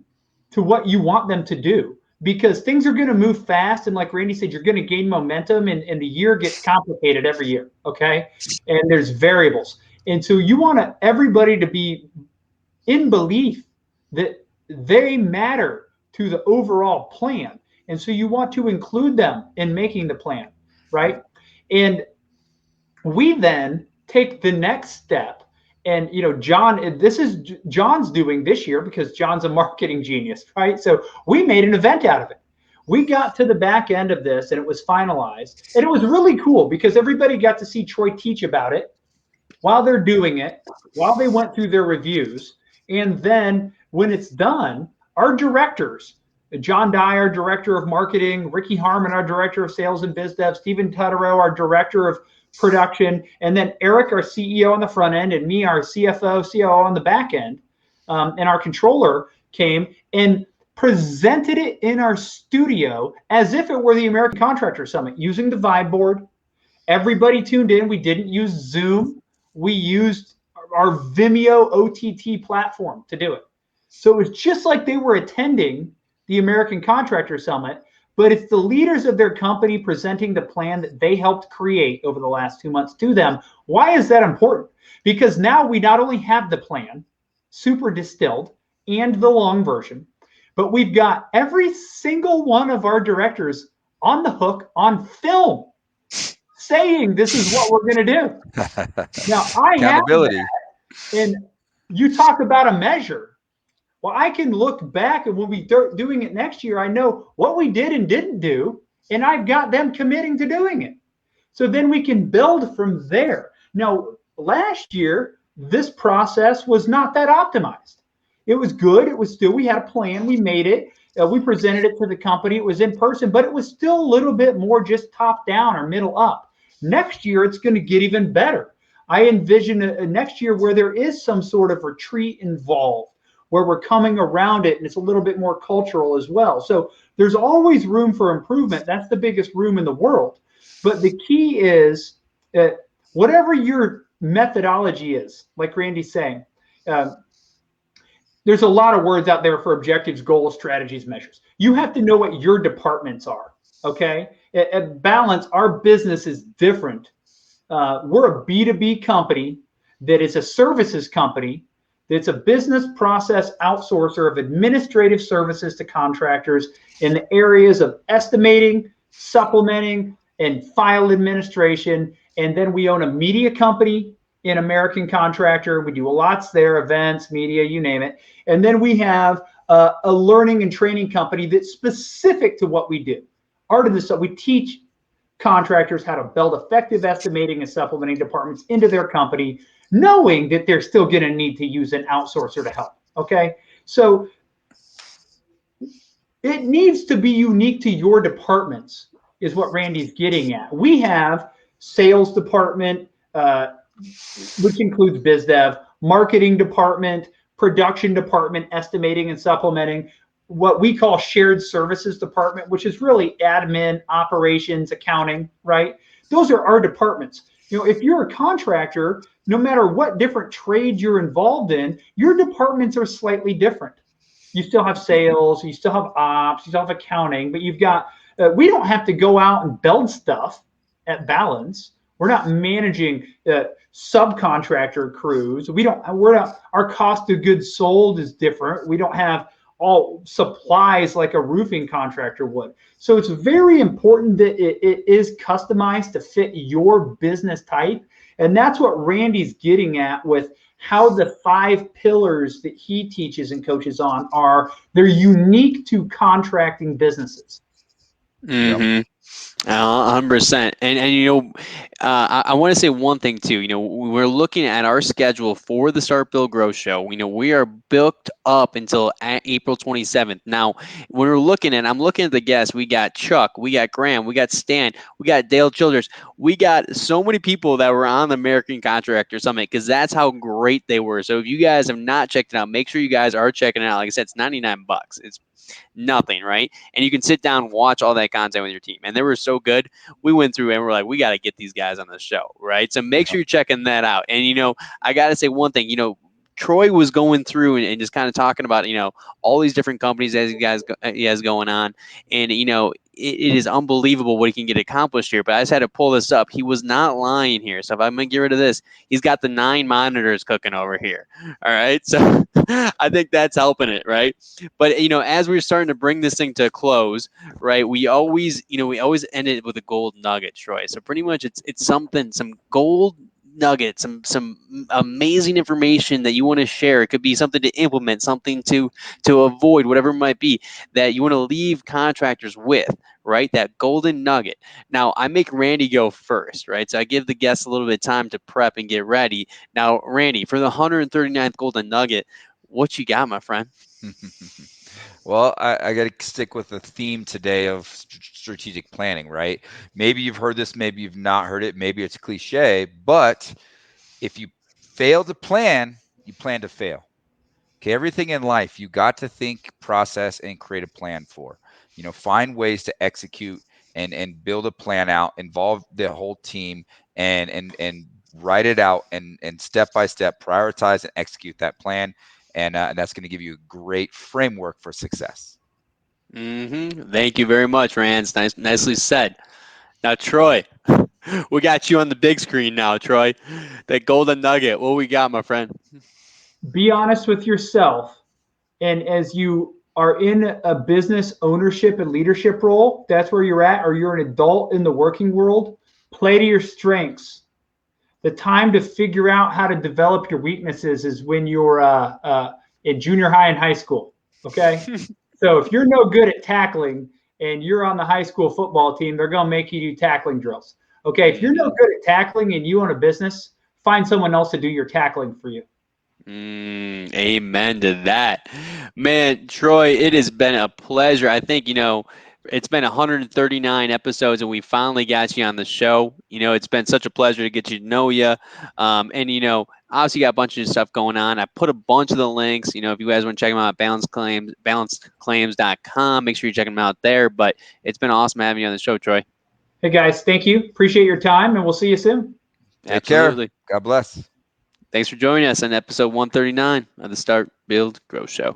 Speaker 3: to what you want them to do, because things are going to move fast. And like Randy said, you're going to gain momentum, and the year gets complicated every year, okay? And there's variables. And so you want everybody to be in belief that they matter to the overall plan. And so you want to include them in making the plan, right? And we then take the next step. And, you know, John, this is John's doing this year because John's a marketing genius, right? So we made an event out of it. We got to the back end of this and it was finalized. And it was really cool because everybody got to see Troy teach about it while they're doing it, while they went through their reviews. And then when it's done, our directors, John Dye, our director of marketing, Ricky Harmon, our director of sales and biz dev, Stephen Tutterow, our director of production, and then Eric, our CEO on the front end, and me, our CFO, COO on the back end, and our controller came. And presented it in our studio as if it were the American Contractor Summit, using the Vibe board. Everybody tuned in. We didn't use Zoom. We used our Vimeo OTT platform to do it. So it was just like they were attending the American Contractor Summit, but it's the leaders of their company presenting the plan that they helped create over the last 2 months to them. Why is that important? Because now we not only have the plan, super distilled, and the long version, but we've got every single one of our directors on the hook on film saying this is what we're going to do. Now, I have that, and you talk about a measure. Well, I can look back, and when we start doing it next year, I know what we did and didn't do, and I've got them committing to doing it. So then we can build from there. Now, last year, this process was not that optimized. It was good. It was still, we had a plan. We made it. We presented it to the company. It was in person, but it was still a little bit more just top down or middle up. Next year, it's going to get even better. I envision a next year where there is some sort of retreat involved, where we're coming around it, and it's a little bit more cultural as well. So there's always room for improvement. That's the biggest room in the world. But the key is whatever your methodology is, like Randy's saying, there's a lot of words out there for objectives, goals, strategies, measures. You have to know what your departments are, okay? At Balance, our business is different. We're a B2B company that is a services company that's a business process outsourcer of administrative services to contractors in the areas of estimating, supplementing, and file administration. And then we own a media company in American Contractor. We do lots there, events, media, you name it. And then we have a learning and training company that's specific to what we do. Art of this, so we teach contractors how to build effective estimating and supplementing departments into their company, knowing that they're still going to need to use an outsourcer to help. Okay, so it needs to be unique to your departments, is what Randy's getting at. We have sales department, which includes biz dev, marketing department, production department, estimating and supplementing, what we call shared services department, which is really admin, operations, accounting, right? Those are our departments. You know, if you're a contractor, no matter what different trade you're involved in, your departments are slightly different. You still have sales, you still have ops, you still have accounting, but you've got, we don't have to go out and build stuff at Balance. We're not managing subcontractor crews. Our cost of goods sold is different. We don't have all supplies like a roofing contractor would. So it's very important that it is customized to fit your business type. And that's what Randy's getting at with how the 5 pillars that he teaches and coaches on they're unique to contracting businesses.
Speaker 1: Mm-hmm. 100%. And you know, I want to say one thing too. You know, we're looking at our schedule for the Start Build Grow show. You know, we are booked up until April 27th. Now, when we're looking at, I'm looking at the guests. We got Chuck, we got Graham, we got Stan, we got Dale Childers. We got so many people that were on the American Contractor Summit because that's how great they were. So if you guys have not checked it out, make sure you guys are checking it out. Like I said, it's $99. It's nothing, right? And you can sit down and watch all that content with your team. And they were so good. We went through and we're like, we got to get these guys on the show, right? So make sure you're checking that out. And, you know, I got to say one thing, you know, Troy was going through and just kind of talking about, you know, all these different companies as he has going on. And, you know, it is unbelievable what he can get accomplished here. But I just had to pull this up. He was not lying here. So if I'm going to get rid of this, he's got the 9 monitors cooking over here. All right. So I think that's helping it. Right. But, you know, as we're starting to bring this thing to a close, right, we always end it with a gold nugget, Troy. So pretty much it's something, some gold nuggets, some amazing information that you want to share. It could be something to implement, something to avoid, whatever it might be, that you want to leave contractors with, right? That golden nugget. Now, I make Randy go first, right? So I give the guests a little bit of time to prep and get ready. Now, Randy, for the 139th golden nugget, what you got, my friend?
Speaker 2: Well, I got to stick with the theme today of strategic planning, right? Maybe you've heard this, maybe you've not heard it, maybe it's cliche, but if you fail to plan, you plan to fail. Okay, everything in life you got to think, process, and create a plan for. Find ways to execute and build a plan out, involve the whole team, and write it out and step by step prioritize and execute that plan, and that's going to give you a great framework for success.
Speaker 1: Thank you very much, Rance. Nicely said. Now, Troy, we got you on the big screen now, Troy. That golden nugget. What we got, my friend?
Speaker 3: Be honest with yourself. And as you are in a business ownership and leadership role, that's where you're at, or you're an adult in the working world, play to your strengths. The time to figure out how to develop your weaknesses is when you're in junior high and high school. Okay. So if you're no good at tackling and you're on the high school football team, they're going to make you do tackling drills. Okay. If you're no good at tackling and you own a business, find someone else to do your tackling for you.
Speaker 1: Amen to that. Man, Troy, it has been a pleasure. I think, it's been 139 episodes and we finally got you on the show. It's been such a pleasure to get to know you. And, obviously you got a bunch of stuff going on. I put a bunch of the links, if you guys want to check them out, balancedclaims.com, make sure you check them out there. But it's been awesome having you on the show, Troy.
Speaker 3: Hey guys, thank you. Appreciate your time and we'll see you soon.
Speaker 2: Take
Speaker 1: Absolutely.
Speaker 2: care. God bless.
Speaker 1: Thanks for joining us on episode 139 of the Start, Build, Grow Show.